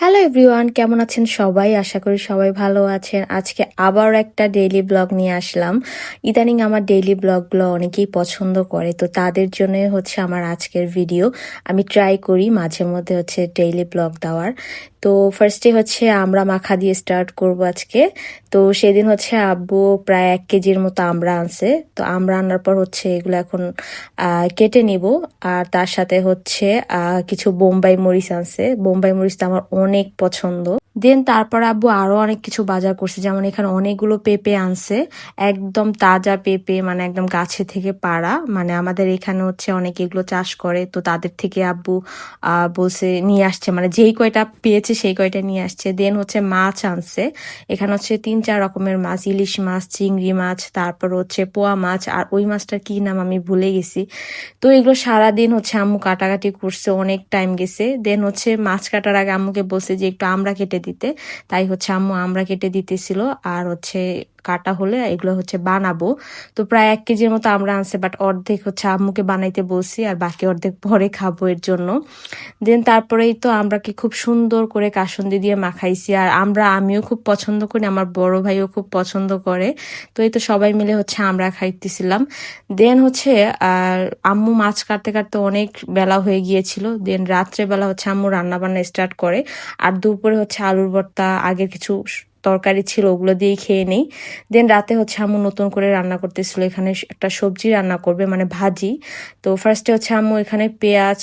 Hello everyone, কেমন আছেন সবাই? আশা করি সবাই ভালো আছেন। আজকে আবার একটা ডেইলি ব্লগ নিয়ে আসলাম। ইদানিং আমার ডেইলি ব্লগগুলো অনেকেই পছন্দ করে, তো তাদের জন্য হচ্ছে আমার আজকের ভিডিও। আমি ট্রাই করি মাঝে মধ্যে হচ্ছে ডেইলি ব্লগ দেওয়ার। তো ফার্স্টে হচ্ছে আমরা মাখা দিয়ে স্টার্ট করব আজকে। তো সেদিন হচ্ছে আব্বু প্রায় 1 কেজির মতো আমরা আনছে। তো আমরা আনার পর হচ্ছে এগুলো এখন কেটে নিব। আর তার সাথে হচ্ছে কিছু বোম্বাই মরিচ আনছে। বোম্বাই মরিচটা আমার অনেক পছন্দ। দেন তারপর আব্বু আরো অনেক কিছু বাজার করছে, যেমন এখানে অনেকগুলো পেঁপে আনছে। একদম তাজা পেঁপে, মানে একদম গাছে থেকে পাড়া। মানে আমাদের এখানে হচ্ছে অনেক এগুলো চাষ করে, তো তাদের থেকে আব্বু বলছে নিয়ে আসছে, মানে যেই কয়টা পেয়েছে সেই কয়টা নিয়ে আসছে। দেন হচ্ছে মাছ আনছে। এখানে হচ্ছে 3-4 রকমের মাছ, ইলিশ মাছ, চিংড়ি মাছ, তারপর হচ্ছে পোয়া মাছ, আর ওই মাছটার কি নাম আমি ভুলে গেছি। তো এগুলো সারাদিন হচ্ছে আম্মু কাটাকাটি করছে, অনেক টাইম গেছে। দেন হচ্ছে মাছ কাটার আগে আম্মুকে বলছে যে একটু আমড়া কেটে দিতে, তাই হচ্ছে আম্মু আমড়া কেটে দিতেছিল। আর হচ্ছে কাটা হলে এগুলো হচ্ছে বানাবো। তো প্রায় 1 কেজির মতো আমরা আনছে, বাট অর্ধেক হচ্ছে আম্মুকে বানাইতে বলছি, আর বাকি অর্ধেক পরে খাবো এর জন্য। দেন তারপরেই তো আমরাকে খুব সুন্দর করে কাসুন্দি দিয়ে মাখাইছি। আর আমিও খুব পছন্দ করি, আমার বড় ভাইও খুব পছন্দ করে। তো এই তো সবাই মিলে হচ্ছে আমরা খাইতেছিলাম। দেন হচ্ছে আর আম্মু মাছ কাটতে কাটতে অনেক বেলা হয়ে গিয়েছিল। দেন রাত্রে বেলা হচ্ছে আম্মু রান্না বান্না স্টার্ট করে। আর দুপুরে হচ্ছে আলুর ভর্তা, আগের কিছু তরকারি ছিল ওগুলো দিয়েই খেয়ে নেই। দেন রাতে হচ্ছে আম্মু নতুন করে রান্না করতেছিল, এখানে একটা সবজি রান্না করবে, মানে ভাজি। তো ফার্স্টে হচ্ছে আম্মু এখানে পেঁয়াজ,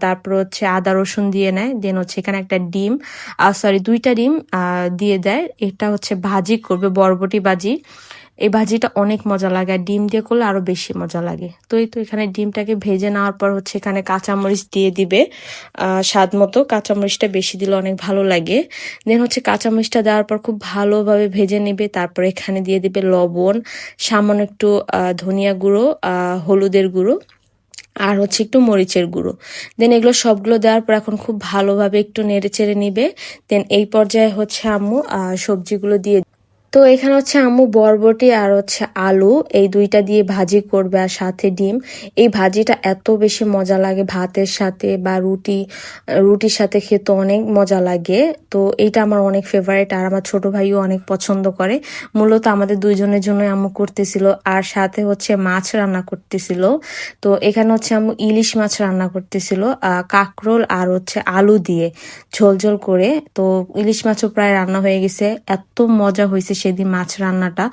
তারপর হচ্ছে আদা রসুন দিয়ে নেয়। দেন হচ্ছে এখানে একটা ডিম, সরি 2টা ডিম দিয়ে দেয়। এটা হচ্ছে ভাজি করবে, বরবটি ভাজি। এই ভাজিটা অনেক মজা লাগে, আর ডিম দিয়ে করলে আরো বেশি মজা লাগে। তো এই তো এখানে ডিমটাকে ভেজে নেওয়ার পর হচ্ছে এখানে কাঁচামরিচ দিয়ে দিবে স্বাদ মতো। কাঁচামরিচটা বেশি দিলে অনেক ভালো লাগে। দেন হচ্ছে কাঁচামরিচটা দেওয়ার পর খুব ভালোভাবে ভেজে নেবে। তারপর এখানে দিয়ে দিবে লবণ, সামান্য একটু ধনিয়া গুঁড়ো, হলুদের গুঁড়ো, আর হচ্ছে একটু মরিচের গুঁড়ো। দেন এগুলো সবগুলো দেওয়ার পর এখন খুব ভালোভাবে একটু নেড়ে চেড়ে নিবে। দেন এই পর্যায়ে হচ্ছে আম্মু সবজিগুলো দিয়ে। তো এখানে হচ্ছে আম্মু বরবটি আর হচ্ছে আলু এই 2টা দিয়ে ভাজি করবে, আর সাথে ডিম। এই ভাজিটা এত বেশি মজা লাগে ভাতের সাথে বা রুটির সাথে খেতে অনেক মজা লাগে। তো এইটা আমার অনেক ফেভারিট, আর আমার ছোট ভাইও অনেক পছন্দ করে। মূলত আমাদের 2জনের জন্য আম্মু করতেছিল, আর সাথে হচ্ছে মাছ রান্না করতেছিল। তো এখানে হচ্ছে আম্মু ইলিশ মাছ রান্না করতেছিল, কাঁকরোল আর হচ্ছে আলু দিয়ে ঝোল ঝোল করে। তো ইলিশ মাছও প্রায় রান্না হয়ে গেছে। এত মজা হয়েছে সেদিন মাছ রান্নাটা,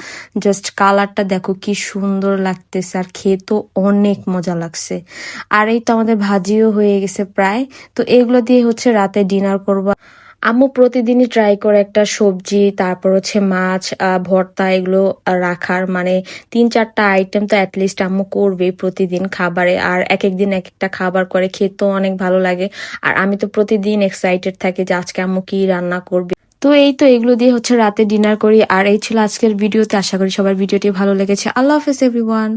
জাস্ট কালারটা দেখো কি সুন্দর লাগতেছে, আর খেতেও অনেক মজা লাগছে। আর এই তো আমাদের ভাজিও হয়ে গেছে প্রায়। তো এগুলো দিয়ে হচ্ছে রাতে ডিনার করব। আম্মু প্রতিদিনই ট্রাই করে একটা সবজি, তারপর হচ্ছে মাছ, ভর্তা এগুলো রাখার, মানে 3-4টা আইটেম তো অ্যাটলিস্ট আম্মু করবে প্রতিদিন খাবারে। আর এক একদিন এক একটা খাবার করে, খেতেও অনেক ভালো লাগে। আর আমি তো প্রতিদিন এক্সাইটেড থাকি যে আজকে আম্মু কি রান্না করবে। তো এই তো এগুলো দিয়ে হচ্ছে রাতে ডিনার করি। আর এই ছিল আজকের ভিডিওতে। আশা করি সবার ভিডিওটি ভালো লেগেছে। আল্লাহ হাফেজ এভরিওয়ান।